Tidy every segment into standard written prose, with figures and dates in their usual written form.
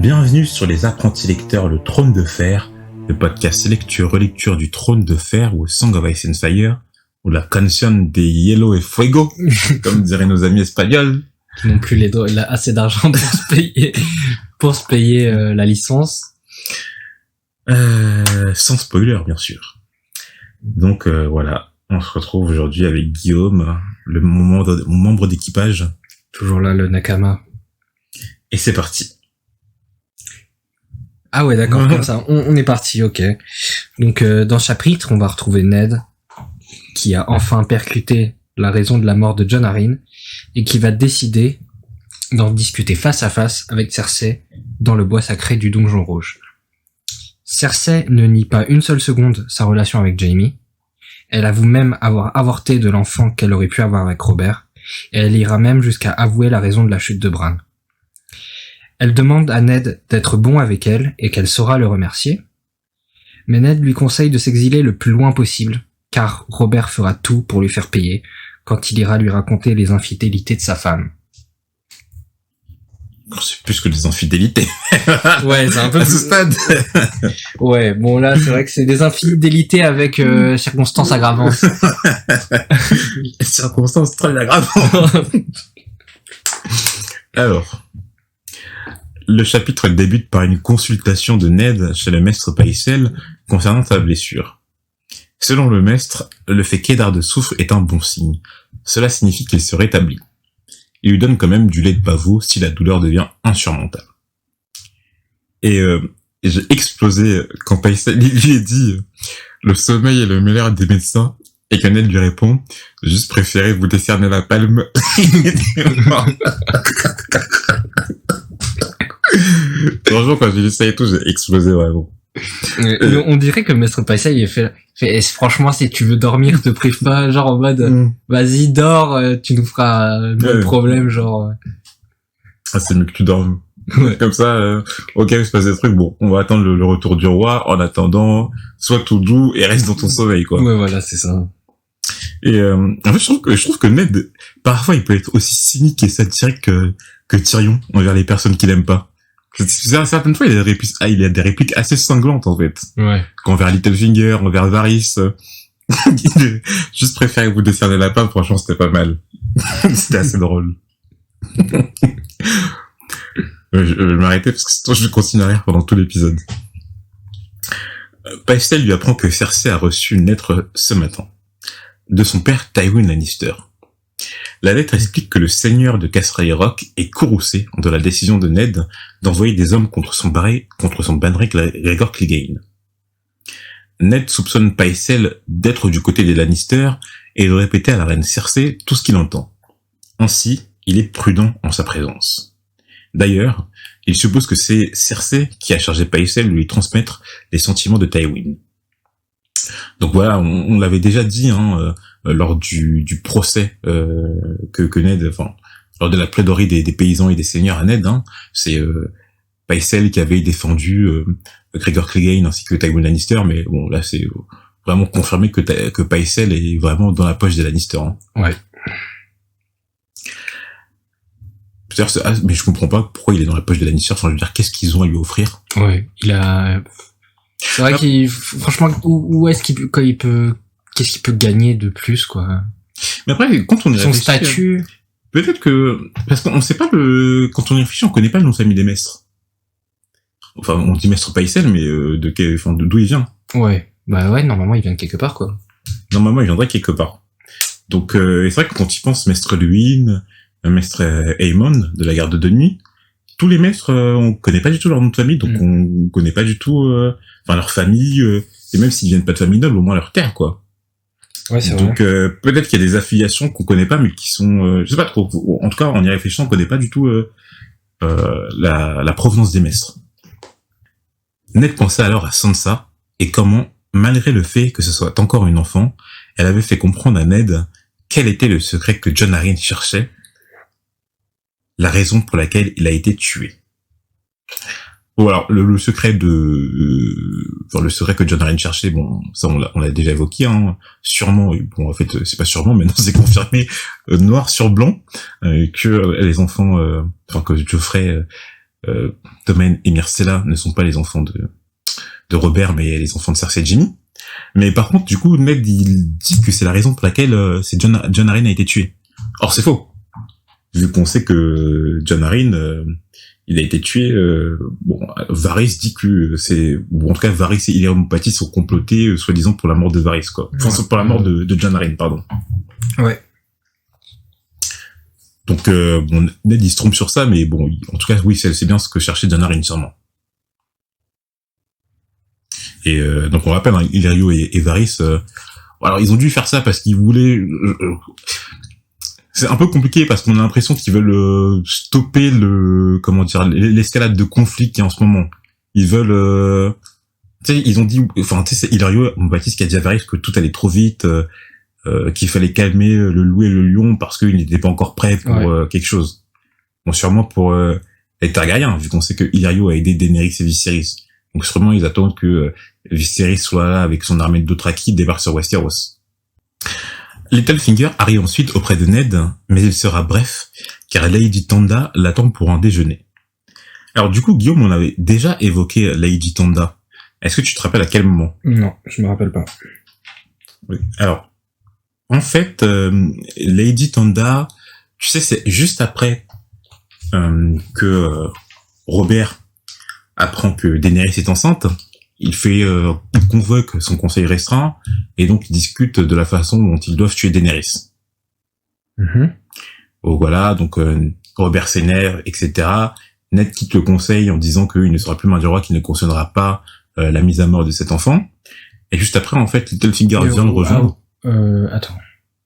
Bienvenue sur Les Apprentis Lecteurs, le Trône de Fer, le podcast lecture-relecture du Trône de Fer ou Song of Ice and Fire, ou la Canción de Hielo y Fuego, comme diraient nos amis espagnols. Qui n'ont plus assez d'argent pour se payer la licence. Sans spoiler, bien sûr. Donc voilà, on se retrouve aujourd'hui avec Guillaume, mon membre d'équipage. Toujours là, le Nakama. Et c'est parti. Ah ouais, d'accord, comme ça, on est parti, ok. Donc dans ce chapitre, on va retrouver Ned, qui a enfin percuté la raison de la mort de Jon Arryn, et qui va décider d'en discuter face à face avec Cersei dans le bois sacré du Donjon Rouge. Cersei ne nie pas une seule seconde sa relation avec Jaime. Elle avoue même avoir avorté de l'enfant qu'elle aurait pu avoir avec Robert, et elle ira même jusqu'à avouer la raison de la chute de Bran. Elle demande à Ned d'être bon avec elle et qu'elle saura le remercier. Mais Ned lui conseille de s'exiler le plus loin possible, car Robert fera tout pour lui faire payer quand il ira lui raconter les infidélités de sa femme. C'est plus que des infidélités. Ouais, c'est un peu à ce stade. Ouais, bon là, c'est vrai que c'est des infidélités avec circonstances aggravantes. Circonstances très aggravantes. Alors, le chapitre débute par une consultation de Ned chez le maître Pycelle concernant sa blessure. Selon le maître, le fait qu'Eddard de souffre est un bon signe. Cela signifie qu'il se rétablit. Il lui donne quand même du lait de pavot si la douleur devient insurmontable. Et j'ai explosé quand Pycelle lui a dit le sommeil est le meilleur des médecins, et que Ned lui répond juste préféré vous décerner la palme. Franchement, quand j'ai vu ça et tout, j'ai explosé vraiment. On dirait que le maître Pycelle il fait franchement, si tu veux dormir, te prive pas, genre en mode vas-y dors, tu nous feras le problème, genre. Ah, c'est mieux que tu dormes. Ouais. Comme ça, ok, il se passe des trucs, bon, on va attendre le retour du roi, en attendant, sois tout doux et reste dans ton sommeil, quoi. Ouais, voilà, c'est ça. Et en fait, je trouve que Ned, parfois, il peut être aussi cynique et satirique que Tyrion envers les personnes qu'il aime pas. Certaines fois, il a des répliques assez cinglantes, en fait. Ouais. Envers Littlefinger, envers Varys. Juste préféré vous décerner la palme, franchement, c'était pas mal. C'était assez drôle. Je vais m'arrêter parce que sinon je continue à rire pendant tout l'épisode. Pycelle lui apprend que Cersei a reçu une lettre ce matin de son père Tywin Lannister. La lettre explique que le seigneur de Castle Rock est courroucé de la décision de Ned d'envoyer des hommes contre son banneré Gregor Clegane. Ned soupçonne Pycelle d'être du côté des Lannister et de répéter à la reine Cersei tout ce qu'il entend. Ainsi, il est prudent en sa présence. D'ailleurs, il suppose que c'est Cersei qui a chargé Pycelle de lui transmettre les sentiments de Tywin. Donc voilà, on l'avait déjà dit lors du procès que Ned, enfin lors de la plaidoirie des paysans et des seigneurs à Ned, c'est Pycelle qui avait défendu Gregor Clegane ainsi que Tywin Lannister, mais bon là c'est vraiment confirmé que Pycelle est vraiment dans la poche des Lannister. Ouais. Mais je comprends pas pourquoi il est dans la poche de Lannister. Enfin, je veux dire, qu'est-ce qu'ils ont à lui offrir? Ouais, c'est vrai qu'il, franchement, où est-ce qu'il peut, qu'est-ce qu'il peut gagner de plus, quoi? Mais après, quand on y son réfléchit, statut, peut-être que, parce qu'on sait pas quand on y réfléchit, on connaît pas le nom de famille des maîtres. Enfin, on dit maître Pycelle, mais d'où il vient? ouais, bah ouais, normalement, il vient de quelque part, quoi. Normalement, il viendrait quelque part. Donc, c'est vrai que quand il pense maître Luwin, maître Aemon de la garde de nuit, tous les maîtres, on connaît pas du tout leur nom de famille, donc on connaît pas du tout, leur famille, et même s'ils viennent pas de famille noble, au moins leur terre, quoi. Ouais, c'est donc, vrai. peut-être qu'il y a des affiliations qu'on connaît pas, mais qui sont, je sais pas trop. En tout cas, en y réfléchissant, on connaît pas du tout la provenance des maîtres. Ned pensait alors à Sansa et comment, malgré le fait que ce soit encore une enfant, elle avait fait comprendre à Ned quel était le secret que Jon Arryn cherchait, la raison pour laquelle il a été tué. Bon, alors, le secret le secret que Jon Arryn cherchait, bon, ça, on l'a déjà évoqué, sûrement, bon, en fait, c'est pas sûrement, maintenant c'est confirmé, noir sur blanc, que les enfants, que Joffrey Tommen et Myrcella ne sont pas les enfants de Robert, mais les enfants de Cersei et Jaime. Mais par contre, du coup, Ned, il dit que c'est la raison pour laquelle c'est Jon Arryn a été tué. Or, c'est faux. Vu qu'on sait que Jon Arryn, il a été tué, Varys dit que ou en tout cas, Varys et Illyrio Mopatis sont complotés, soi-disant, pour la mort de Varys, quoi. Enfin, pour la mort de Jon Arryn, pardon. Ouais. Donc, Ned, il se trompe sur ça, mais bon, en tout cas, oui, c'est bien ce que cherchait Jon Arryn, sûrement. Et donc on rappelle, hein, Illyrio et Varys, alors ils ont dû faire ça parce qu'ils voulaient. C'est un peu compliqué parce qu'on a l'impression qu'ils veulent stopper l'escalade de conflit qui est en ce moment. Ils veulent, tu sais, ils ont dit, enfin, tu sais, c'est Illyrio Mopatis qui a dit à Varys que tout allait trop vite, qu'il fallait calmer le loup et le lion parce qu'ils n'étaient pas encore prêts pour quelque chose. Bon, sûrement pour les Targaryens, vu qu'on sait que Illyrio a aidé Daenerys et Viserys. Donc sûrement ils attendent que Viserys soit là avec son armée de Dothraki débarque sur Westeros. Littlefinger arrive ensuite auprès de Ned, mais il sera bref, car Lady Tanda l'attend pour un déjeuner. Alors du coup, Guillaume, on avait déjà évoqué Lady Tanda. Est-ce que tu te rappelles à quel moment ? Non, je me rappelle pas. Oui. Alors, en fait, Lady Tanda, tu sais, c'est juste après que Robert apprend que Daenerys est enceinte, il convoque son conseil restreint et donc il discute de la façon dont ils doivent tuer Daenerys. Donc voilà, donc Robert s'énerve, etc. Ned quitte le conseil en disant qu'il ne sera plus main du roi, qu'il ne cautionnera pas la mise à mort de cet enfant. Et juste après, en fait, Littlefinger vient le rejoindre. Attends.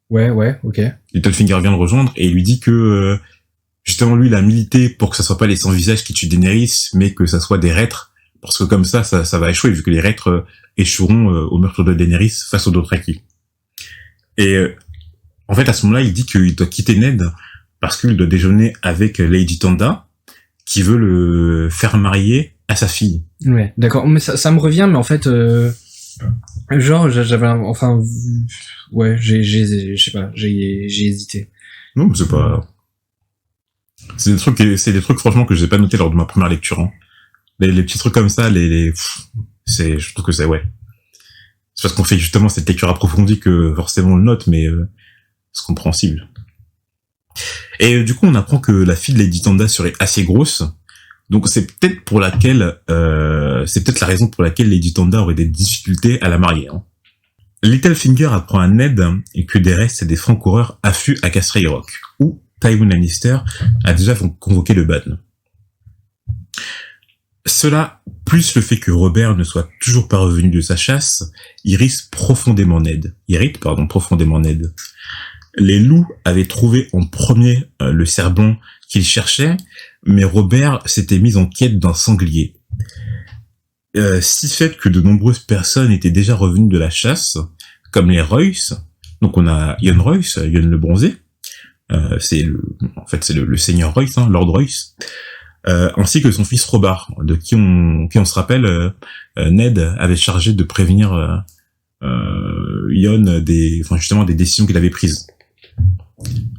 Ouais, ok. Littlefinger vient le rejoindre et il lui dit que justement, lui, il a milité pour que ça soit pas les sans-visages qui tuent Daenerys, mais que ça soit des reîtres, parce que comme ça va échouer, vu que les reîtres échoueront au meurtre de Daenerys face aux Dothraki. Et en fait, à ce moment-là, il dit qu'il doit quitter Ned, parce qu'il doit déjeuner avec Lady Tanda, qui veut le faire marier à sa fille. Ouais, d'accord, mais ça me revient, mais en fait, genre, je sais pas, j'ai hésité. Non, c'est pas... C'est des trucs franchement que j'ai pas noté lors de ma première lecture. Hein. Les petits trucs comme ça, je trouve que c'est c'est parce qu'on fait justement cette lecture approfondie que forcément on le note, mais c'est compréhensible. Et du coup, on apprend que la fille de Lady Tanda serait assez grosse, donc c'est peut-être la raison pour laquelle Lady Tanda aurait des difficultés à la marier. Hein. Littlefinger apprend à Ned que des restes des francs-coureurs affluent à Casterly Rock, où Tywin Lannister a déjà convoqué le ban. Cela, plus le fait que Robert ne soit toujours pas revenu de sa chasse, irrite profondément Ned. Les loups avaient trouvé en premier le cerf-blanc qu'ils cherchaient, mais Robert s'était mis en quête d'un sanglier. Si fait que de nombreuses personnes étaient déjà revenues de la chasse, comme les Royce, donc on a Yohn Royce, Yohn le Bronzé, c'est le seigneur Royce, hein, Lord Royce, ainsi que son fils Robert, de qui on se rappelle, Ned avait chargé de prévenir Yohn des décisions qu'il avait prises.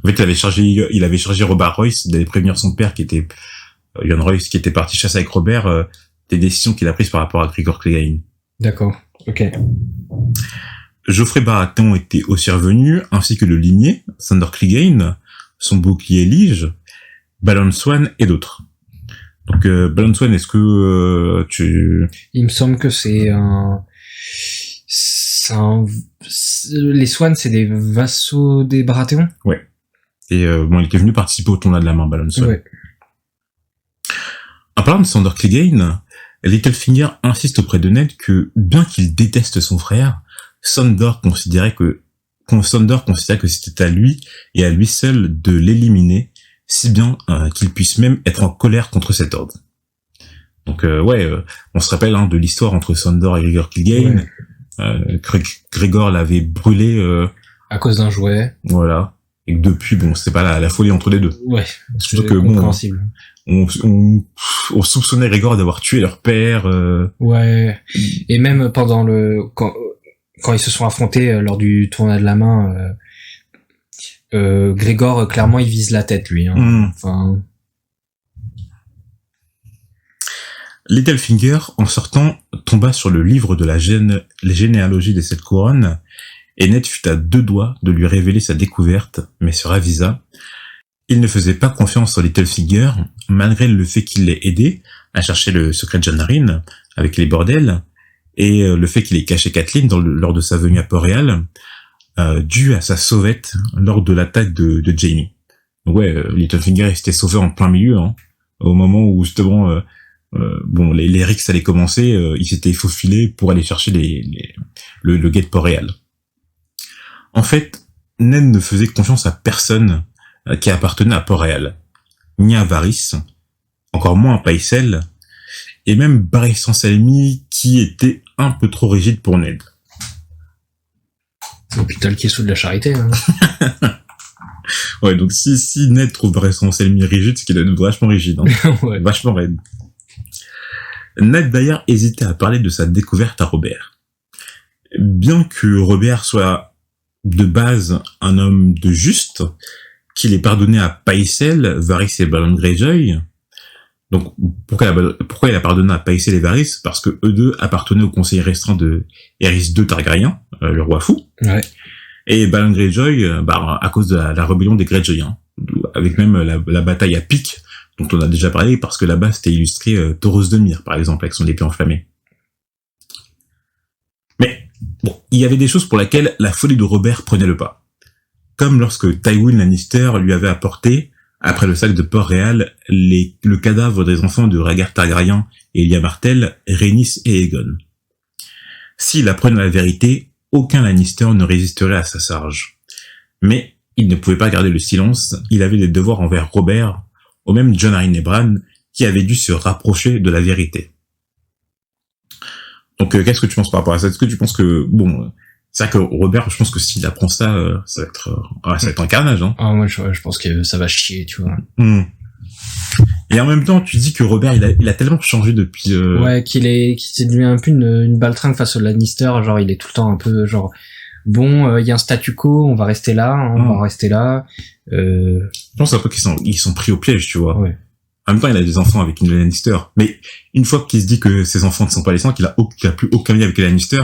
En fait, il avait chargé Robert Royce d'aller prévenir son père, qui était Yohn Royce, qui était parti chasser avec Robert, des décisions qu'il a prises par rapport à Gregor Clegane. D'accord, ok. Geoffrey Baratheon était aussi revenu, ainsi que le limier, Sandor Clegane, son bouclier Lige, Balon Swan et d'autres. Donc Balon Swan, est-ce que Il me semble que les Swans, c'est des vassaux des Baratheons. Ouais. Et il était venu participer au tournoi de la main, Balon Swan. Ouais. En parlant de Sandor Clegane, Littlefinger insiste auprès de Ned que, bien qu'il déteste son frère, Sandor considérait que c'était à lui et à lui seul de l'éliminer, si bien qu'il puisse même être en colère contre cet ordre. Donc on se rappelle de l'histoire entre Sandor et Gregor Clegane. Ouais. Gregor l'avait brûlé à cause d'un jouet. Voilà. Et que depuis, c'est pas la folie entre les deux. Ouais. Surtout que compréhensible. On soupçonnait Gregor d'avoir tué leur père. Ouais. Et même pendant quand ils se sont affrontés lors du tournoi de la main, Gregor, clairement, il vise la tête, lui. Hein. Enfin. Littlefinger, en sortant, tomba sur le livre de la généalogie des 7 couronnes, et Ned fut à 2 doigts de lui révéler sa découverte, mais se ravisa. Il ne faisait pas confiance à Littlefinger, malgré le fait qu'il l'ait aidé à chercher le secret de Janarin avec les bordels, et le fait qu'il ait caché Catelyn lors de sa venue à Port-Réal, dû à sa sauvette lors de l'attaque de Jaime. Donc ouais, Littlefinger s'était sauvé en plein milieu, hein, au moment où justement les rixes allaient commencer, il s'était faufilé pour aller chercher le guet de Port-Réal. En fait, Ned ne faisait confiance à personne qui appartenait à Port-Réal, ni à Varys, encore moins à Pycelle, et même Barristan Selmy qui était un peu trop rigide pour Ned. C'est l'hôpital qui est sous de la charité. Hein. Ouais, donc si Ned trouve Barristan Selmy rigide, c'est qu'il est vachement rigide, hein. Ouais. Vachement raide. Ned d'ailleurs hésitait à parler de sa découverte à Robert. Bien que Robert soit de base un homme de juste, qu'il ait pardonné à Pycelle, Varys et Balon Greyjoy. Donc pourquoi il a pardonné à Pycelle et Varys? Parce que eux deux appartenaient au conseil restreint de Aerys II Targaryen, le roi fou. Ouais. Et Balon Greyjoy, à cause de la rébellion des Greyjoy, hein, avec même la bataille à pic dont on a déjà parlé, parce que là-bas c'était illustré Thoros de Myr, par exemple, avec son épée enflammée. Mais bon, il y avait des choses pour lesquelles la folie de Robert prenait le pas. Comme lorsque Tywin Lannister lui avait apporté, après le sac de Port-Réal, le cadavre des enfants de Rhaegar Targaryen et Elia Martell, Rhaenys et Aegon. S'il apprenait la vérité, aucun Lannister ne résisterait à sa charge. Mais il ne pouvait pas garder le silence, il avait des devoirs envers Robert, au même Janarin et Bran, qui avaient dû se rapprocher de la vérité. Donc qu'est-ce que tu penses par rapport à ça? Est-ce que tu penses que, bon, c'est vrai que Robert, je pense que s'il apprend ça, ça va être un carnage, hein. Ah, moi, je pense que ça va chier, tu vois. Et en même temps, tu dis que Robert, il a tellement changé depuis... Ouais, qu'il s'est devenu un peu une baltringue face au Lannister, genre, il est tout le temps un peu, genre, bon, il y a un statu quo, on va rester là, hein, on va rester là, Je pense un peu qu'ils sont pris au piège, tu vois. Ouais. En même temps, il a des enfants avec une Lannister. Mais une fois qu'il se dit que ses enfants ne sont pas les siens, qu'il a plus aucun lien avec les Lannister,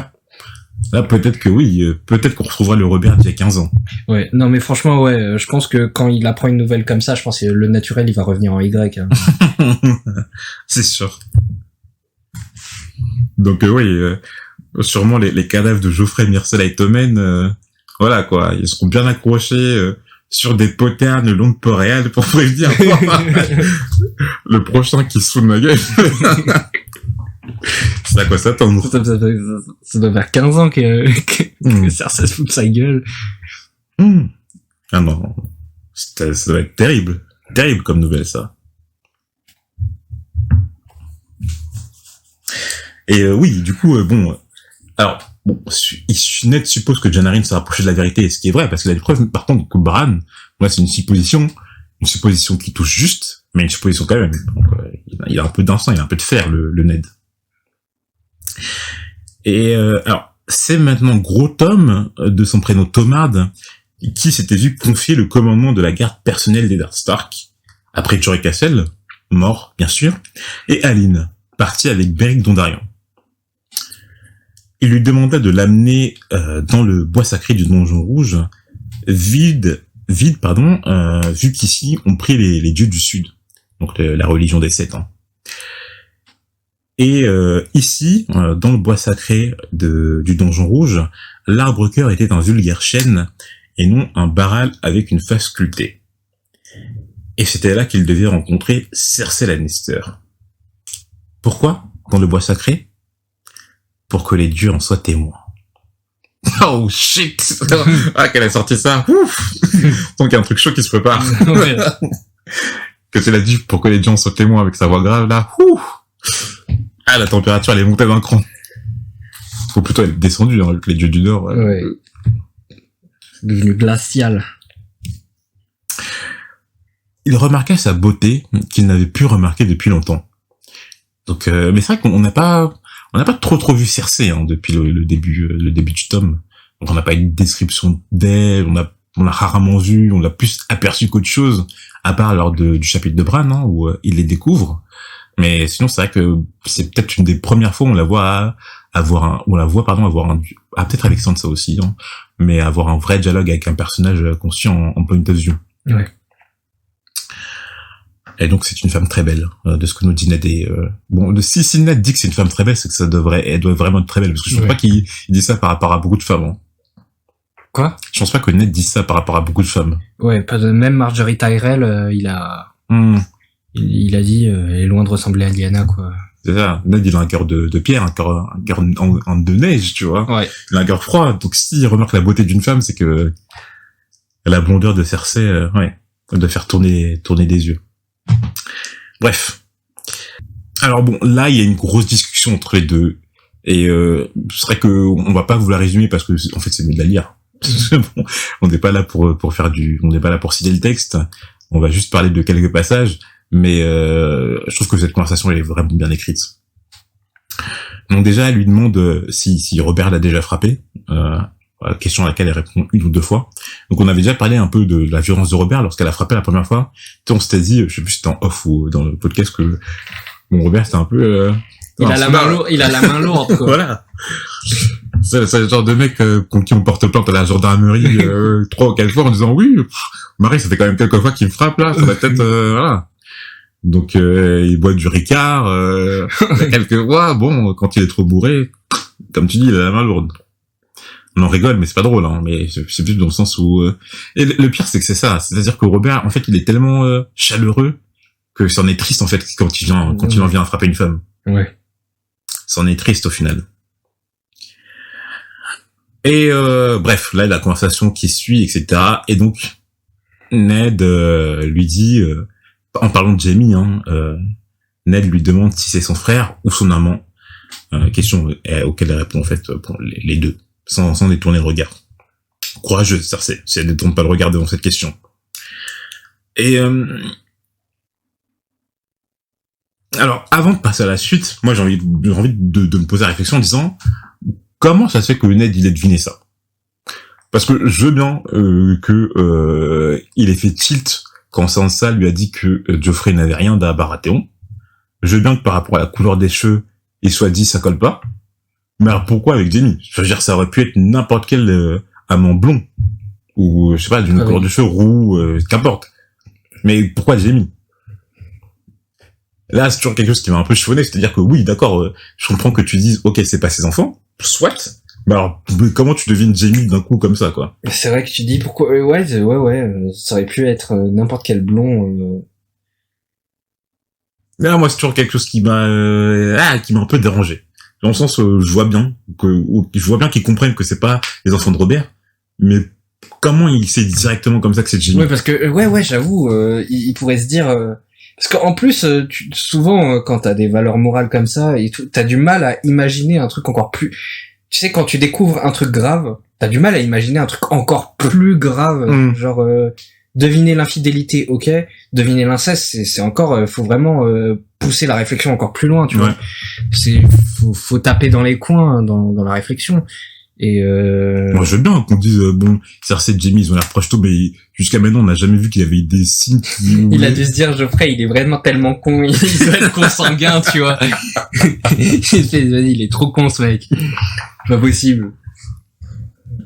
là, peut-être que oui, peut-être qu'on retrouvera le Robert d'il y a 15 ans. Ouais, non mais franchement, ouais, je pense que quand il apprend une nouvelle comme ça, je pense que le naturel, il va revenir en Y. Hein. C'est sûr. Donc oui, sûrement les cadavres de Geoffrey, Myrcella et Tommen, voilà quoi, ils seront bien accrochés sur des poternes le long de Port-Réal pour prévenir le prochain qui se fout de ma gueule. C'est à quoi s'attendre. Ça doit faire 15 ans que Cersei se fout de sa gueule. Ah non, ça doit être terrible. Terrible comme nouvelle, ça. Et oui, du coup, Ned suppose que Janarin s'est rapproché de la vérité, ce qui est vrai, parce qu'il a des preuves, par contre, que Bran, moi, c'est une supposition qui touche juste, mais une supposition quand même. Donc, il a un peu d'instinct, il a un peu de fer, le Ned. Et alors, c'est maintenant Gros Tom, de son prénom Tomard, qui s'était vu confier le commandement de la garde personnelle d'Eddard Stark, après Jorah Cassel, mort, bien sûr, et Aline, partie avec Beric Dondarrion. Il lui demanda de l'amener dans le bois sacré du Donjon Rouge, vide, vu qu'ici on prie les dieux du Sud, donc la religion des Sept. Hein. Et ici, dans le bois sacré du Donjon Rouge, l'arbre-cœur était un vulgaire chêne et non un baral avec une face sculptée. Et c'était là qu'il devait rencontrer Cersei Lannister. Pourquoi dans le bois sacré? Pour que les dieux en soient témoins. Oh shit! Ah, qu'elle a sorti ça! Ouf! Donc il y a un truc chaud qui se prépare. Ouais. Que c'est la dit pour que les dieux en soient témoins avec sa voix grave là. Ouf! Ah, la température elle est montée d'un cran. Faut plutôt être descendu hein, avec les dieux du Nord. Ouais. C'est devenu glacial. Il remarqua sa beauté qu'il n'avait plus remarquée depuis longtemps. Donc, mais c'est vrai qu'on n'a pas trop vu Cersei hein, depuis le début du tome. Donc on n'a pas une description d'elle, on l'a rarement vu, on l'a plus aperçu qu'autre chose, à part lors du chapitre de Bran hein, où il les découvre. Mais sinon, c'est vrai que c'est peut-être une des premières fois où on la voit avoir peut-être avec Sansa aussi, hein, mais avoir un vrai dialogue avec un personnage conscient en point of view. Ouais. Et donc c'est une femme très belle, de ce que nous dit Ned. Et si Ned dit que c'est une femme très belle, c'est que elle doit vraiment être très belle, parce que je pense pas qu'il dit ça par rapport à beaucoup de femmes. Hein. Quoi? Je pense pas que Ned dise ça par rapport à beaucoup de femmes. Ouais, même Marjorie Tyrell, il a dit, elle est loin de ressembler à Lyanna, quoi. C'est ça. Ned, il a un cœur de pierre, un cœur en de neige, tu vois. Ouais. Il a un cœur froid. Donc s'il remarque la beauté d'une femme, c'est que la blondeur de Cersei, elle doit faire tourner des yeux. Bref. Alors bon, là, il y a une grosse discussion entre les deux. Et c'est vrai que on va pas vous la résumer parce que en fait, c'est mieux de la lire. Bon, on n'est pas là on n'est pas là pour citer le texte. On va juste parler de quelques passages, mais je trouve que cette conversation elle est vraiment bien écrite. Donc déjà, elle lui demande si Robert l'a déjà frappé, question à laquelle elle répond une ou deux fois. Donc on avait déjà parlé un peu de la violence de Robert lorsqu'elle a frappé la première fois. On s'était dit, je sais plus si c'était en off ou dans le podcast, que Robert c'était un peu il a la main lourde, quoi. Voilà. C'est le genre de mec contre qui on porte plainte à la gendarmerie 3 ou 4 fois en disant oui, Marie, ça fait quand même quelques fois qu'il me frappe là, ça va peut-être voilà. Donc il boit du Ricard quelques fois, bon, quand il est trop bourré, comme tu dis, il a la main lourde. On en rigole, mais c'est pas drôle, hein, mais c'est plus dans le sens où et le pire c'est que c'est ça, c'est-à-dire que Robert en fait, il est tellement chaleureux que c'en est triste en fait quand il en vient à frapper une femme. Ouais. C'en est triste au final. Et bref, là la conversation qui suit, etc. Et donc Ned lui dit, en parlant de Jaime, Ned lui demande si c'est son frère ou son amant. Question auquel elle répond en fait pour les deux, sans détourner le regard. Courageuse, Cersei, si elle ne détourne pas le regard devant cette question. Et alors, avant de passer à la suite, moi j'ai envie de me poser la réflexion en disant comment ça se fait que Ned il ait deviné ça? Parce que je veux bien que il ait fait tilt quand Sansa lui a dit que Joffrey n'avait rien d'à Baratheon. Je veux bien que par rapport à la couleur des cheveux, il soit dit ça colle pas. Mais alors pourquoi avec Jaime? Je veux dire, ça aurait pu être n'importe quel amant blond ou je sais pas, d'une couleur de cheveux roux, qu'importe. Mais pourquoi Jaime? Là, c'est toujours quelque chose qui m'a un peu chiffonné, c'est-à-dire que oui, d'accord, je comprends que tu dises, ok, c'est pas ses enfants, soit, mais alors, comment tu devines Jaime d'un coup comme ça, quoi? C'est vrai que tu dis pourquoi, ça aurait pu être n'importe quel blond, Là, moi, c'est toujours quelque chose qui m'a un peu dérangé. Dans le sens, je vois bien qu'ils comprennent que c'est pas les enfants de Robert, mais comment il sait directement comme ça que c'est Jaime? Ouais, parce que, j'avoue, il pourrait se dire, parce qu'en plus, souvent, quand t'as des valeurs morales comme ça, et tout, t'as du mal à imaginer un truc encore plus... Tu sais, quand tu découvres un truc grave, t'as du mal à imaginer un truc encore plus grave. Genre, deviner l'infidélité, ok. Deviner l'inceste, c'est encore... faut vraiment pousser la réflexion encore plus loin, tu vois. Faut taper dans les coins, dans la réflexion. Et moi je veux bien qu'on dise bon, Cersei et Jaime ils ont l'air proches tout, mais jusqu'à maintenant on n'a jamais vu qu'il y avait des signes qui... Il a dû se dire Geoffrey il est vraiment tellement con, il doit être consanguin, tu vois. Il est trop con ce mec, pas possible.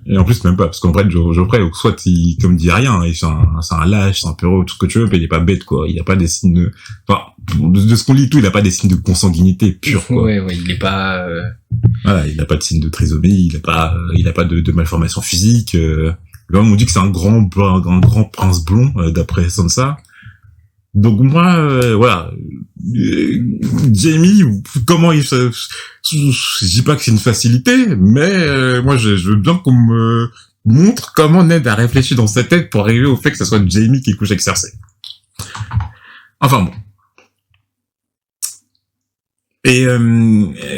Et en plus même pas, parce qu'en vrai Geoffrey soit il comme dit rien, c'est un lâche, c'est un péro, tout ce que tu veux, mais il est pas bête quoi, il a pas des signes de... enfin de ce qu'on lit tout, il a pas des signes de consanguinité pure quoi. Ouais, il est pas voilà, il a pas de signe de trisomie, il a pas de malformation physique. Là, on dit que c'est un grand prince blond d'après Sansa. Donc moi, voilà, Jaime, comment je dis pas que c'est une facilité, mais moi je veux bien qu'on me montre comment Ned a réfléchi dans sa tête pour arriver au fait que ça soit Jaime qui couche avec Cersei. Enfin bon. Et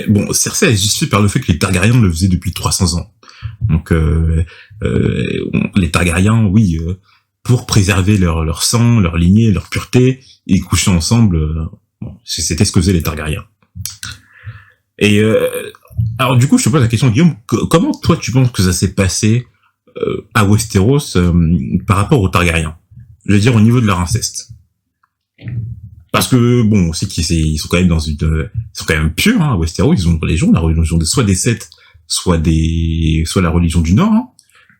bon, Cersei est justifiée par le fait que les Targaryens le faisaient depuis 300 ans. Donc les Targaryens, oui, pour préserver leur sang, leur lignée, leur pureté, ils couchaient ensemble. Bon, c'était ce que faisaient les Targaryens. Et alors du coup, je te pose la question, Guillaume, comment toi tu penses que ça s'est passé à Westeros par rapport aux Targaryens? Je veux dire au niveau de leur inceste. Parce que bon, on sait ils sont quand même ils sont quand même pieux, hein, à Westeros, ils ont une religion soit des Seth, soit la religion du Nord, hein.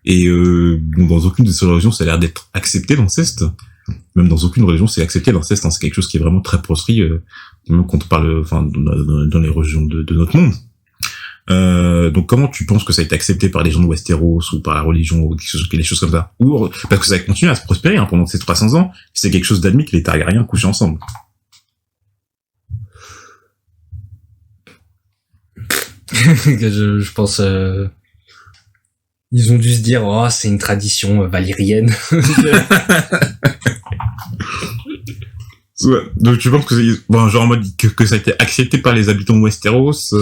Et bon, dans aucune de ces religions, ça a l'air d'être accepté l'inceste. Même dans aucune religion, c'est accepté l'inceste, hein. C'est quelque chose qui est vraiment très proscrit, même quand on parle, enfin, dans les religions de notre monde. Donc comment tu penses que ça a été accepté par les gens de Westeros ou par la religion ou les choses comme ça, ou parce que ça a continué à se prospérer, hein, pendant ces 300 ans, c'est quelque chose d'admis que les Targaryens couchaient ensemble. Je pense ils ont dû se dire oh c'est une tradition valérienne. Ouais. Donc tu penses que c'est bon, genre en mode que ça a été accepté par les habitants de Westeros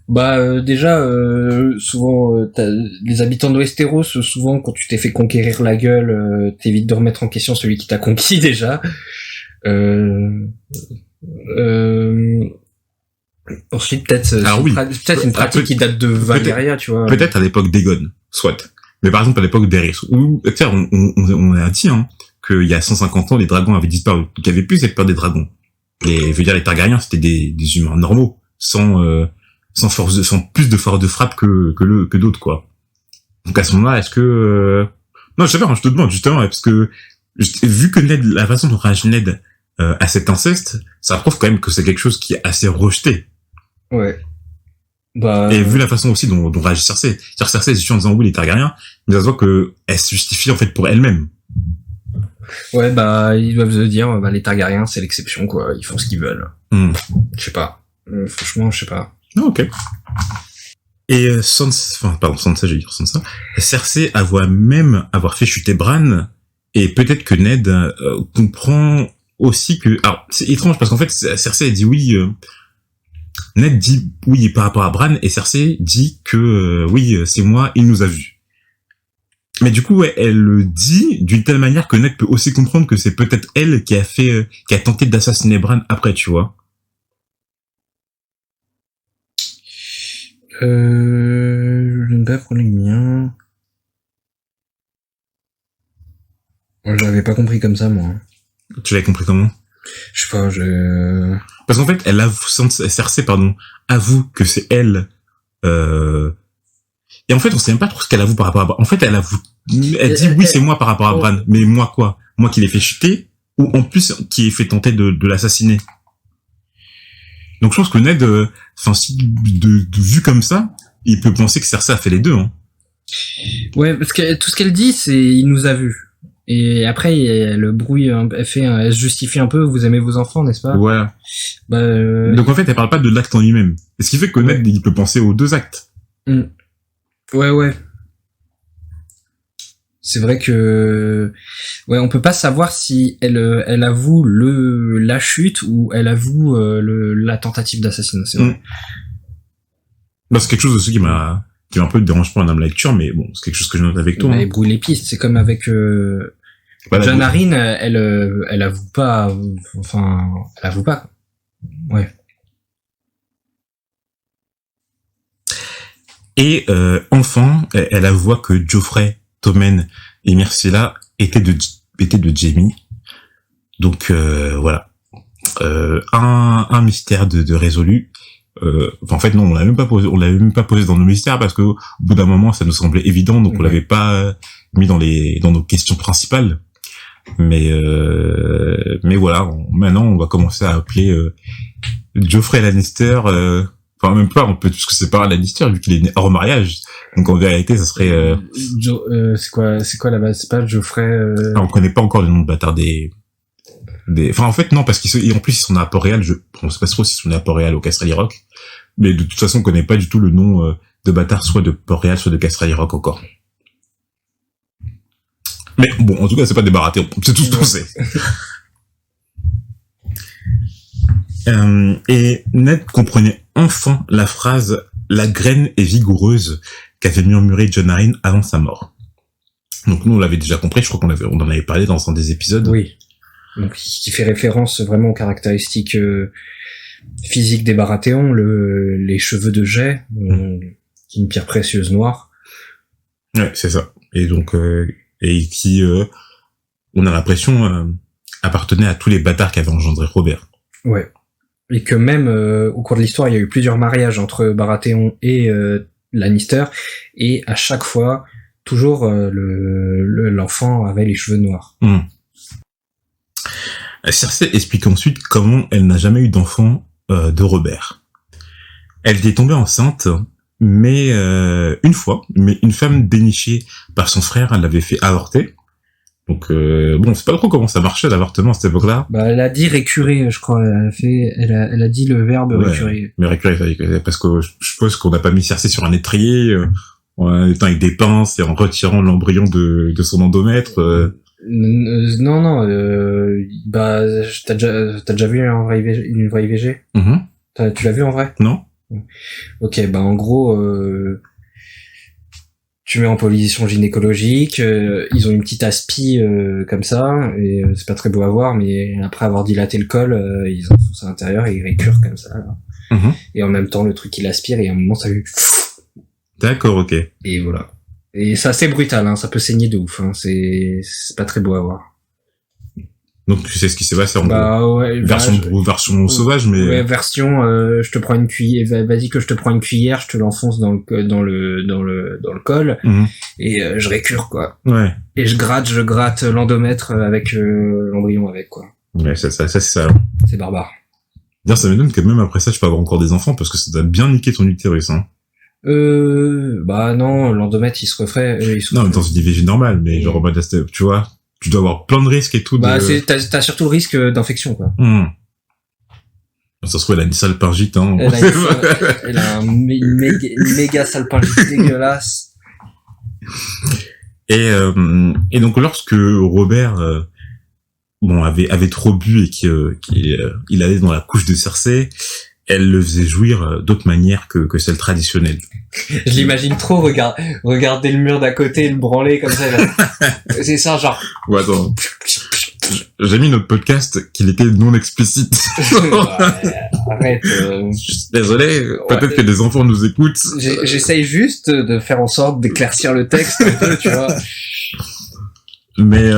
Déjà souvent les habitants de Westeros souvent quand tu t'es fait conquérir la gueule t'évites de remettre en question celui qui t'a conquis déjà. Ensuite peut-être peut-être une pratique qui date de Valyria, tu vois. Peut-être à l'époque d'Aegon, soit. Mais par exemple à l'époque d'Aerys, où on a dit hein qu'il y a 150 ans les dragons avaient disparu, donc il y avait plus cette peur des dragons. Et je veux dire les Targaryens c'était des humains normaux, sans plus de force de frappe que d'autres quoi. Donc à ce moment-là, est-ce que non, je sais pas, je te demande justement parce que vu que Ned, la façon dont réagit Ned à cet inceste, ça prouve quand même que c'est quelque chose qui est assez rejeté. Ouais. Et vu la façon aussi dont réagit Cersei. C'est-à-dire Cersei est en disant oui les Targaryens, mais ça se voit que elle se justifie en fait pour elle-même. Ouais, ils doivent se dire les Targaryens c'est l'exception quoi, ils font ce qu'ils veulent. Je sais pas. Franchement, je sais pas. Oh, ok. Et Sansa, j'ai dit Sansa. Cersei avoue même avoir fait chuter Bran, et peut-être que Ned comprend aussi que... Alors, c'est étrange, parce qu'en fait, Cersei dit oui... Ned dit oui par rapport à Bran, et Cersei dit que oui, c'est moi, il nous a vus. Mais du coup, elle le dit d'une telle manière que Ned peut aussi comprendre que c'est peut-être elle qui a tenté d'assassiner Bran après, tu vois. Je ne vais pas prendre les miens. Moi, je l'avais pas compris comme ça, moi. Tu l'avais compris comment? Je sais pas, Parce qu'en fait, Cersei, avoue que c'est elle, et en fait, on sait même pas trop ce qu'elle avoue par rapport à Bran. En fait, elle dit oui, c'est moi par rapport à Bran. Mais moi quoi? Moi qui l'ai fait chuter, ou en plus, qui ai fait tenter de l'assassiner. Donc je pense que Ned, si vu comme ça, il peut penser que Cersei a fait les deux, hein. Ouais, parce que tout ce qu'elle dit, c'est il nous a vus. Et après, elle brouille, elle se justifie un peu. Vous aimez vos enfants, n'est-ce pas? Ouais. Donc en fait, elle parle pas de l'acte en lui-même. Et ce qui fait que Ned, il peut penser aux deux actes. Ouais. C'est vrai que on peut pas savoir si elle avoue la chute ou elle avoue la tentative d'assassinat. C'est vrai. C'est quelque chose aussi qui m'a un peu dérangé pendant la lecture, mais bon, c'est quelque chose que je note avec toi. Elle brouille les pistes. C'est comme avec Jon Arryn, elle avoue pas. Enfin, elle avoue pas. Ouais. Et enfin, elle avoue que Joffrey, Tommen et Myrcella étaient de Jaime. Donc voilà, un mystère de résolu. En fait non, on l'avait même pas posé dans nos mystères parce que au bout d'un moment ça nous semblait évident, donc on l'avait pas mis dans nos questions principales. Mais voilà, maintenant on va commencer à appeler Joffrey Lannister. Enfin, même pas, on peut tous que c'est pas un Lannister, vu qu'il est né hors mariage. Donc, en vérité, ça serait, c'est quoi la base? C'est pas Geoffrey, on connaît pas encore le nom de bâtard enfin, en fait, non, parce en plus, ils sont nés à Port-Réal, on sait pas trop s'ils sont nés à Port-Réal ou Casterly Rock. Mais de toute façon, on connaît pas du tout le nom, de bâtard, soit de Port-Réal, soit de Casterly Rock encore. Mais bon, en tout cas, c'est pas des baratés, c'est tout ce qu'on sait. Et Ned comprenait enfin la phrase « La graine est vigoureuse » qu'avait murmuré Jon Arryn avant sa mort. Donc nous, on l'avait déjà compris, je crois on en avait parlé dans un des épisodes. Oui. Donc, qui fait référence vraiment aux caractéristiques physiques des Baratheons, les cheveux de jet, qui est une pierre précieuse noire. Ouais, c'est ça. Et donc, et qui, on a l'impression... appartenait à tous les bâtards qu'avait engendré Robert. Ouais. Et que même au cours de l'histoire, il y a eu plusieurs mariages entre Baratheon et Lannister, et à chaque fois, toujours l'enfant avait les cheveux noirs. Cersei explique ensuite comment elle n'a jamais eu d'enfant de Robert. Elle était tombée enceinte, mais une fois, mais une femme dénichée par son frère, elle l'avait fait avorter. Donc bon, on sait pas trop comment ça marchait l'avortement à cette époque-là. Bah, elle a dit récurer, je crois. Elle a dit le verbe récurer. Mais récurer, parce que je suppose qu'on n'a pas mis Cersei sur un étrier en étant avec des pinces et en retirant l'embryon de son endomètre. Non. Bah, t'as déjà vu une vraie IVG? Tu l'as vu en vrai? Non. Ok, bah en gros, tu mets en position gynécologique, ils ont une petite aspi comme ça, et c'est pas très beau à voir, mais après avoir dilaté le col, ils enfoncent à l'intérieur et ils récurent comme ça. Et en même temps, le truc il aspire et à un moment ça lui... D'accord, ok. Et voilà. Et c'est assez brutal, hein, ça peut saigner de ouf, hein, c'est pas très beau à voir. Donc tu sais ce qui s'est passé en gros. Ouais, version sauvage, mais ouais, version je te prends une cuillère, vas-y que je te prends une cuillère, je te l'enfonce dans le col et je récure quoi. Ouais. Et je gratte l'endomètre avec l'embryon avec quoi. Ouais, ça c'est ça. C'est barbare. D'ailleurs, ça m'étonne que même après ça, tu peux avoir encore des enfants parce que ça doit bien niquer ton utérus, hein. Bah non, l'endomètre il se refait. Non, mais dans une IVG normale, mais genre en mode, tu vois. Tu dois avoir plein de risques et tout. Bah, t'as surtout le risque d'infection, quoi. Ça se trouve, elle a une salpingite, hein. Elle a une méga salpingite dégueulasse. Et donc, lorsque Robert, avait trop bu et qu'il allait dans la couche de Cersei, elle le faisait jouir d'autres manières que celle traditionnelle. Je l'imagine trop regarder le mur d'à côté et le branler comme ça. C'est ça, genre. Ouais, attends. J'ai mis notre podcast qu'il était non explicite. Arrête. Désolé, peut-être que des enfants nous écoutent. J'essaye juste de faire en sorte d'éclaircir le texte un peu, tu vois. Mais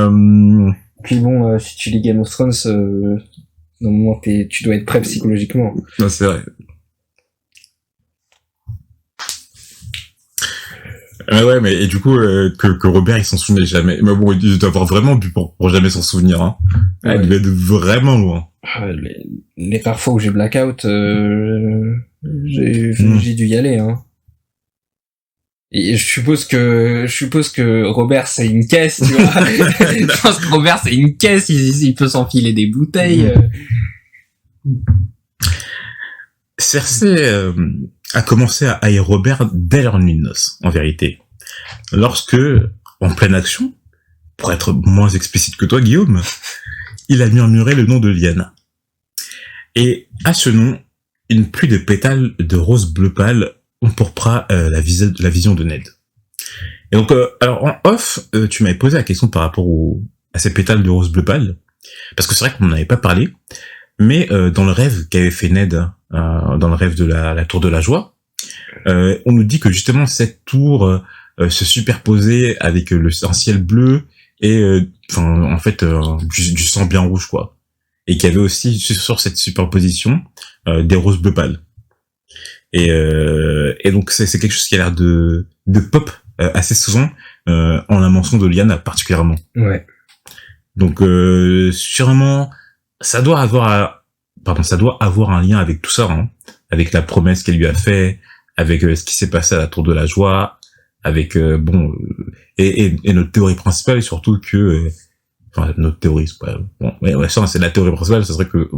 puis bon, si tu lis Game of Thrones, normalement tu dois être prêt psychologiquement. Non, c'est vrai. Ouais, mais et du coup que Robert il s'en souvenait jamais. Mais bon, il doit avoir vraiment bu pour jamais s'en souvenir, hein. Ouais. Il devait être vraiment loin. Les rares fois où j'ai blackout, j'ai dû y aller, hein. Et je suppose que Robert c'est une caisse, tu vois. Je pense que Robert c'est une caisse, il peut s'enfiler des bouteilles. Cersei a commencé à haïr Robert dès leur nuit de noces, en vérité. Lorsque, en pleine action, pour être moins explicite que toi, Guillaume, il a murmuré le nom de Lyanna. Et à ce nom, une pluie de pétales de rose bleu pâle empourpra la vision de Ned. Et donc, alors en off, tu m'avais posé la question par rapport à ces pétales de rose bleu pâle, parce que c'est vrai qu'on n'en avait pas parlé, mais dans le rêve qu'avait fait Ned, dans le rêve de la tour de la joie, on nous dit que justement cette tour se superposait avec un ciel bleu et en fait du sang bien rouge quoi, et qu'il y avait aussi sur cette superposition des roses bleu pâle. Et donc c'est quelque chose qui a l'air de pop assez souvent en la mention de Lyanna particulièrement. Ouais. Donc sûrement ça doit avoir un lien avec tout ça, hein, avec la promesse qu'elle lui a fait, avec ce qui s'est passé à la Tour de la Joie, avec et notre théorie principale est surtout que notre théorie c'est la théorie principale, ce serait que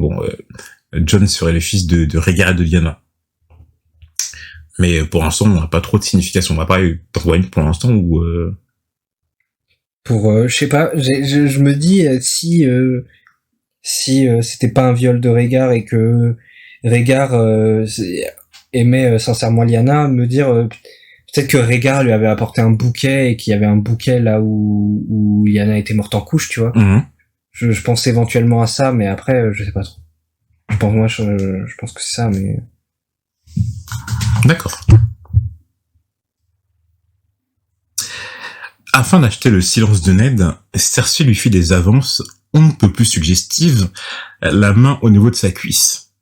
Jon serait le fils de Rhaegar et de Lyanna. Mais pour l'instant, on n'a pas trop de signification. On va pas t'en une pour l'instant ou pour je sais pas, je me dis si c'était pas un viol de Rhaegar et que Rhaegar aimait sincèrement Lyanna, me dire peut-être que Rhaegar lui avait apporté un bouquet et qu'il y avait un bouquet là où Lyanna était morte en couche, tu vois. Je pense éventuellement à ça, mais après je sais pas trop. Je pense que c'est ça, mais d'accord. Afin d'acheter le silence de Ned, Cersei lui fit des avances on ne peut plus suggestive, la main au niveau de sa cuisse.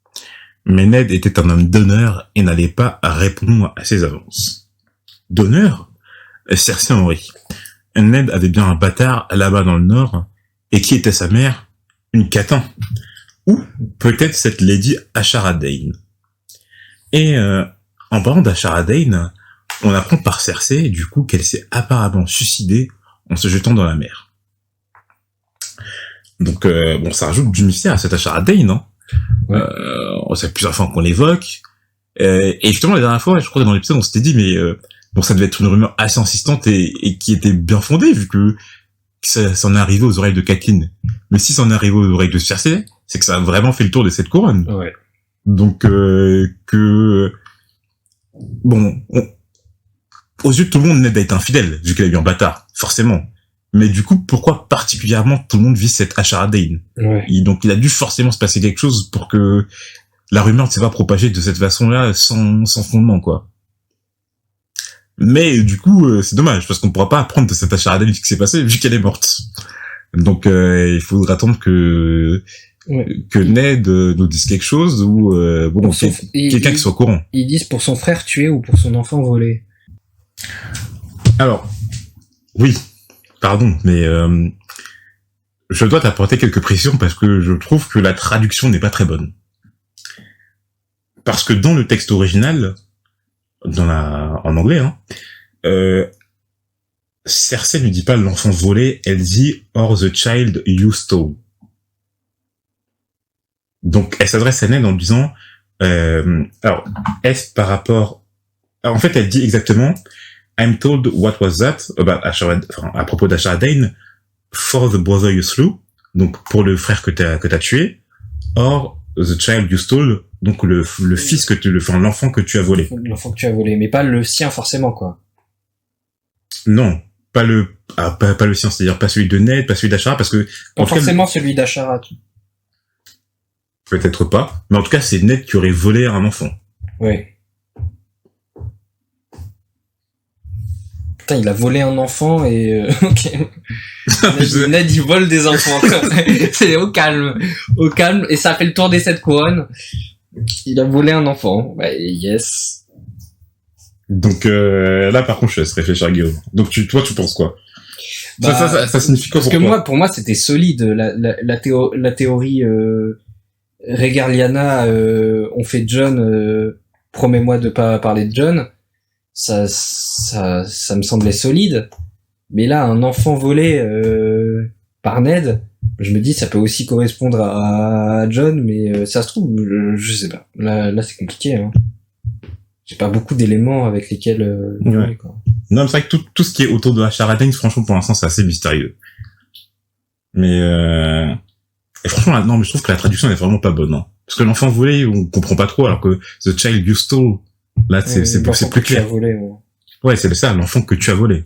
Mais Ned était un homme d'honneur et n'allait pas répondre à ses avances. D'honneur? Cersei en rit. Ned avait bien un bâtard là-bas dans le nord, et qui était sa mère? Une catin. Ou peut-être cette Lady Ashara Dayne. Et en parlant d'Ashara Dayne, on apprend par Cersei, du coup, qu'elle s'est apparemment suicidée en se jetant dans la mer. Donc, bon, ça rajoute du mystère à cette Ashara Dayne, hein. Ouais. Ça fait plusieurs fois qu'on l'évoque. Et justement, la dernière fois, je crois que dans l'épisode, on s'était dit, mais bon, ça devait être une rumeur assez insistante et qui était bien fondée, vu que ça en est arrivé aux oreilles de Catelyn. Mais si ça en est arrivé aux oreilles de Cersei, c'est que ça a vraiment fait le tour de cette couronne. Ouais. Donc, bon, aux yeux de tout le monde, Ned a été infidèle, vu qu'il a eu un bâtard, forcément. Mais du coup, pourquoi particulièrement tout le monde vit cette Ashara Dayne? Ouais. Donc, il a dû forcément se passer quelque chose pour que la rumeur ne s'est pas propagée de cette façon-là, sans fondement, quoi. Mais du coup, c'est dommage, parce qu'on pourra pas apprendre de cette Ashara Dayne ce qui s'est passé, vu qu'elle est morte. Donc, il faudra attendre que Ned nous dise quelque chose, ou bon, quelqu'un qui soit au courant. Ils disent pour son frère tué ou pour son enfant volé. Alors, oui, pardon, mais je dois t'apporter quelques précisions parce que je trouve que la traduction n'est pas très bonne. Parce que dans le texte original, en anglais, hein, Cersei ne dit pas l'enfant volé, elle dit or the child you stole. Donc elle s'adresse à Ned en disant, alors est-ce par rapport, alors, en fait elle dit exactement I'm told what was that about à propos d'Ashara Dayne for the brother you slew, donc pour le frère que t'as tué, or the child you stole, donc le fils l'enfant que tu as volé. L'enfant que tu as volé, mais pas le sien forcément, quoi. Non, pas le sien, c'est-à-dire pas celui de Ned, pas celui d'Ashara, parce que pas forcément celui d'Ashara. Peut-être pas, mais en tout cas c'est Ned qui aurait volé un enfant. Ouais. Putain, il a volé un enfant et ok. Ned il vole des enfants. C'est au calme, et ça fait le tour des 7 couronnes. Il a volé un enfant. Bah, yes. Donc là par contre je laisse réfléchir Guillaume. Donc toi tu penses quoi? Ça signifie quoi? Parce que pour moi c'était solide la théorie Regarliana, on fait Jon, promets-moi de pas parler de Jon. Ça me semblait solide. Mais là, un enfant volé par Ned, je me dis ça peut aussi correspondre à Jon, mais ça se trouve, je sais pas. Là c'est compliqué. Hein. J'ai pas beaucoup d'éléments avec lesquels ouais. Quoi. Non, c'est vrai que tout ce qui est autour de Ashara Dayne, franchement, pour l'instant, c'est assez mystérieux. Mais et franchement, non, mais je trouve que la traduction est vraiment pas bonne. Hein. Parce que l'enfant volé, on comprend pas trop, alors que The Child You Stole, là, c'est plus clair. Volé, ouais, c'est ça, l'enfant que tu as volé.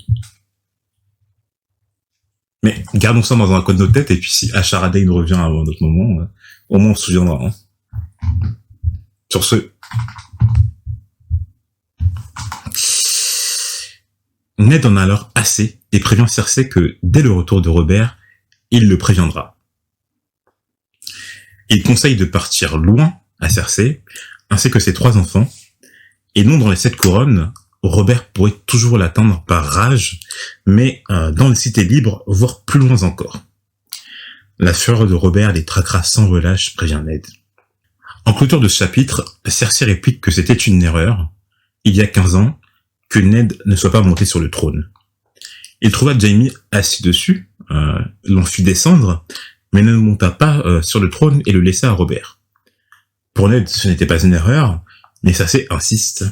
Mais gardons ça dans un coin de notre tête, et puis si Ashara Dayne revient à un autre moment, au moins on se souviendra. Hein. Sur ce... Ned en a alors assez et prévient Cersei que dès le retour de Robert, il le préviendra. Il conseille de partir loin à Cersei, ainsi que ses 3 enfants, et non dans les 7 couronnes. Robert pourrait toujours l'atteindre par rage, mais dans les cités libres, voire plus loin encore. La fureur de Robert les traquera sans relâche, prévient Ned. En clôture de ce chapitre, Cersei réplique que c'était une erreur, il y a 15 ans, que Ned ne soit pas monté sur le trône. Il trouva Jaime assis dessus, l'en fit descendre, mais ne monta pas sur le trône et le laissa à Robert. Pour Ned, ce n'était pas une erreur, mais Cersei insiste.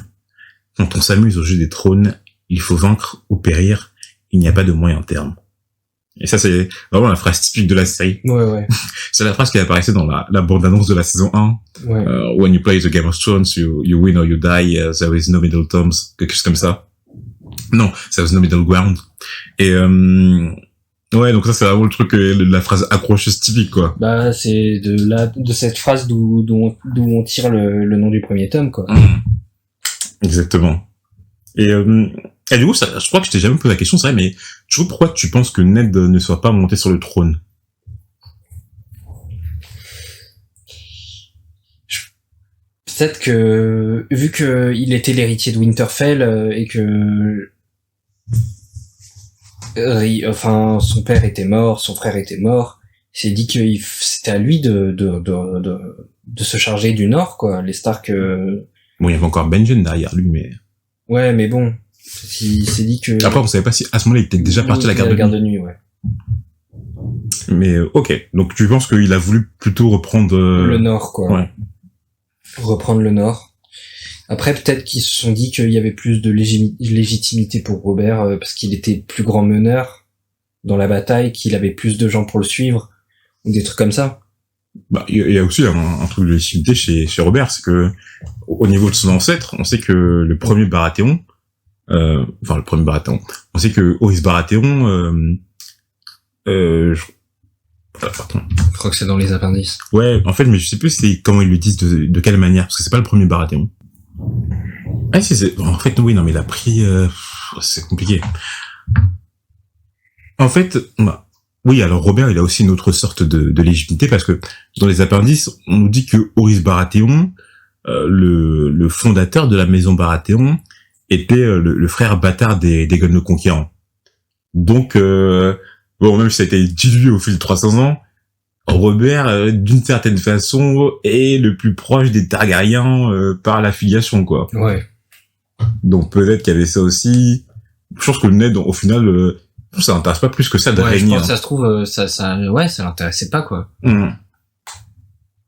Quand on s'amuse au jeu des trônes, il faut vaincre ou périr, il n'y a pas de moyen terme. Et ça, c'est vraiment la phrase typique de la série. Ouais. C'est la phrase qui apparaissait dans la bande-annonce de la saison 1. Ouais. When you play the Game of Thrones, you win or you die, there is no middle terms, quelque chose comme ça. Non, there is no middle ground. Et ouais, donc ça c'est vraiment le truc, la phrase accrocheuse typique, quoi. Bah c'est de cette phrase d'où on tire le nom du premier tome, quoi. Exactement. Et du coup, je crois que je t'ai jamais posé la question, c'est vrai, mais tu vois pourquoi tu penses que Ned ne soit pas monté sur le trône? peut-être que vu que il était l'héritier de Winterfell et que son père était mort, son frère était mort, il s'est dit que c'était à lui de se charger du Nord, quoi. Les Stark. Bon, il y avait encore Benjen derrière lui, mais. Ouais, mais bon, il s'est dit que. Après, on savait pas si à ce moment-là il était déjà parti à la garde de nuit. Ouais. Mais ok, donc tu penses qu'il a voulu plutôt reprendre le Nord, quoi. Ouais. Reprendre le Nord. Après, peut-être qu'ils se sont dit qu'il y avait plus de légitimité pour Robert parce qu'il était plus grand meneur dans la bataille, qu'il avait plus de gens pour le suivre, ou des trucs comme ça. Bah, il y a aussi un truc de légitimité chez Robert, c'est que au niveau de son ancêtre, on sait que le premier Baratheon, on sait que Horis Baratheon, je crois que c'est dans les appendices. Ouais, en fait, mais je sais plus c'est comment ils le disent de quelle manière, parce que c'est pas le premier Baratheon. Ah si, en fait, oui, non, mais il a pris, c'est compliqué. En fait, bah, oui, alors Robert, il a aussi une autre sorte de légitimité, parce que dans les appendices, on nous dit que Horis Baratheon, le fondateur de la maison Baratheon, était le frère bâtard d'Aegon le Conquérant. Donc, bon, même si ça a été dilué au fil de 300 ans, Robert, d'une certaine façon, est le plus proche des Targaryens par l'affiliation, quoi. Ouais. Donc peut-être qu'il y avait ça aussi. Je pense que le Ned, au final, ça l'intéresse pas plus que ça de régner. Je pense que ça se trouve, ça l'intéressait pas, quoi.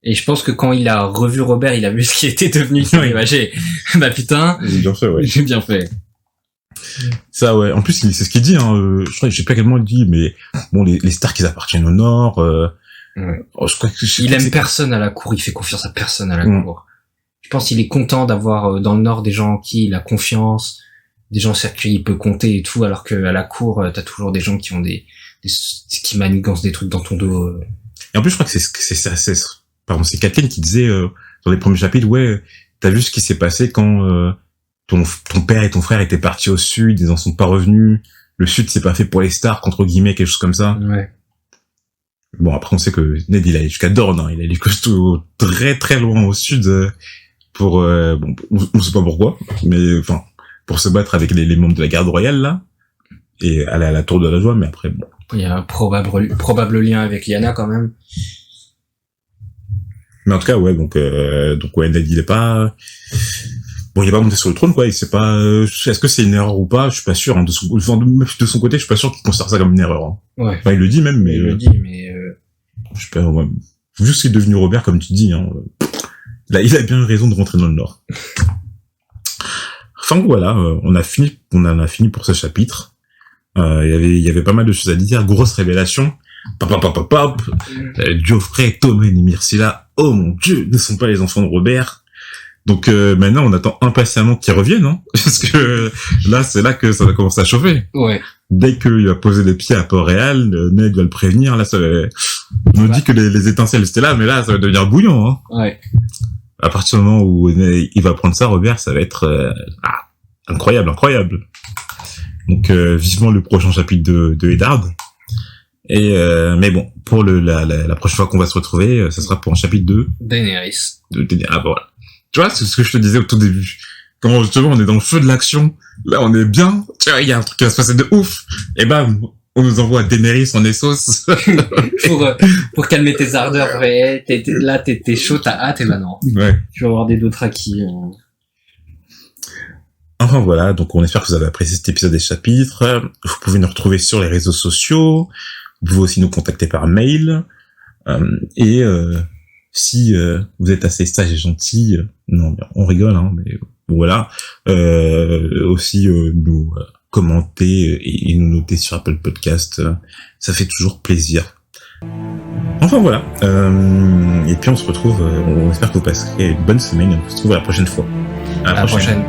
Et je pense que quand il a revu Robert, il a vu ce qui était devenu. Bah putain. J'ai bien fait, ouais. J'ai bien fait. Ça, ouais. En plus, c'est ce qu'il dit, hein. Je sais pas quellement il dit, mais bon, les Stark, ils appartiennent au Nord, ouais. Je crois que il aime personne à la cour, il fait confiance à personne à la cour. Je pense qu'il est content d'avoir dans le Nord des gens en qui il a confiance, des gens sur qui il peut compter et tout, alors que à la cour, t'as toujours des gens qui ont qui manigancent des trucs dans ton dos. Et en plus, je crois que c'est Catelyn qui disait dans les premiers chapitres, ouais, t'as vu ce qui s'est passé quand ton père et ton frère étaient partis au sud, ils en sont pas revenus. Le sud c'est pas fait pour les Stark, entre guillemets, quelque chose comme ça. Ouais. Bon, après on sait que Ned il allait jusqu'à Dorne, hein. Il allait jusqu'à très très loin au sud pour bon, on sait pas pourquoi, mais enfin pour se battre avec les membres de la garde royale là et aller à la tour de la joie, mais après bon. Il y a un probable lien avec Lyanna quand même. Mais en tout cas ouais, donc ouais, Ned il est pas monté sur le trône, quoi. Il sait pas, est-ce que c'est une erreur ou pas, je suis pas sûr, hein. De son côté, je suis pas sûr qu'il considère ça comme une erreur, hein. Ouais. Enfin, il le dit même, mais. Il le dit, mais je sais pas, ouais. Vu ce qui est devenu Robert, comme tu dis, hein. Là, il a bien eu raison de rentrer dans le Nord. Enfin, voilà, on en a fini pour ce chapitre. Il y avait pas mal de choses à dire, grosse révélation. Joffrey, Tommen et Myrcella, oh mon Dieu, ne sont pas les enfants de Robert. Donc maintenant, on attend impatiemment qu'ils reviennent, hein, parce que là, c'est là que ça va commencer à chauffer. Ouais. Dès qu'il va poser les pieds à Port-Réal, Ned va le prévenir. Là, on nous dit que les étincelles étaient là, mais là, ça va devenir bouillant. Hein. Ouais. À partir du moment où il va prendre ça, Robert, ça va être incroyable. Donc vivement le prochain chapitre de Eddard. Et mais bon, pour la prochaine fois qu'on va se retrouver, ça sera pour un chapitre 2 Daenerys. Ah bon, voilà. Tu vois, c'est ce que je te disais au tout début. Quand justement on est dans le feu de l'action, là on est bien, tu vois, il y a un truc qui va se passer de ouf, et bam, on nous envoie Daenerys en Essos. pour calmer tes ardeurs, ouais, t'es chaud, t'as hâte, et ben non. Ouais. Tu vas avoir des Dothraki. Enfin voilà, donc on espère que vous avez apprécié cet épisode des chapitres. Vous pouvez nous retrouver sur les réseaux sociaux, vous pouvez aussi nous contacter par mail, et si vous êtes assez sage et gentil, non, on rigole, hein, mais voilà, aussi nous commenter et nous noter sur Apple Podcast, ça fait toujours plaisir. Enfin voilà, et puis on se retrouve, on espère que vous passerez une bonne semaine, on se retrouve à la prochaine fois. À la prochaine.